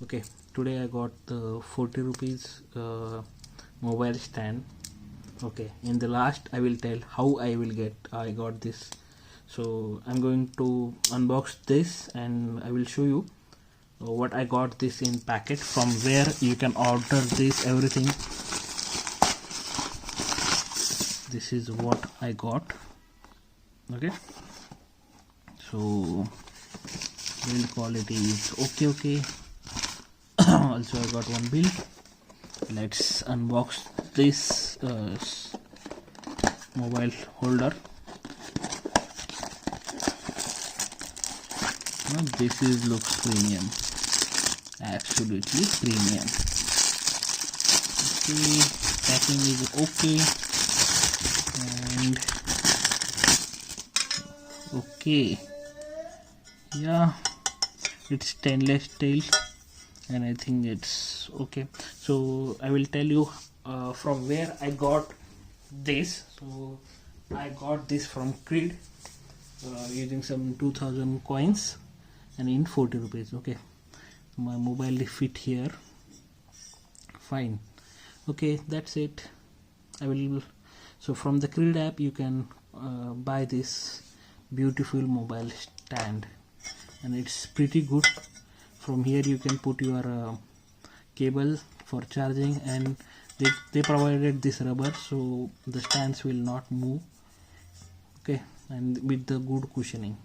Okay, today I got the 40 rupees mobile stand. Okay, in the last I will tell how I got this. So I'm going to unbox this and I will show you what I got this in packet, from where you can order this everything. This is what I got. Okay, so build quality is okay. Also I got one bill. Let's unbox this mobile holder. Now this is looks premium, absolutely premium. Okay, packing is okay, and okay, yeah, it's stainless steel and I think it's okay. So I will tell you from where I got this. So I got this from Creed using some 2000 coins and in 40 rupees. Okay, my mobile fit here, fine. Okay, that's it. I will. So from the Creed app you can buy this beautiful mobile stand and it's pretty good. From here you can put your cable for charging, and they provided this rubber so the stands will not move. Okay, and with the good cushioning.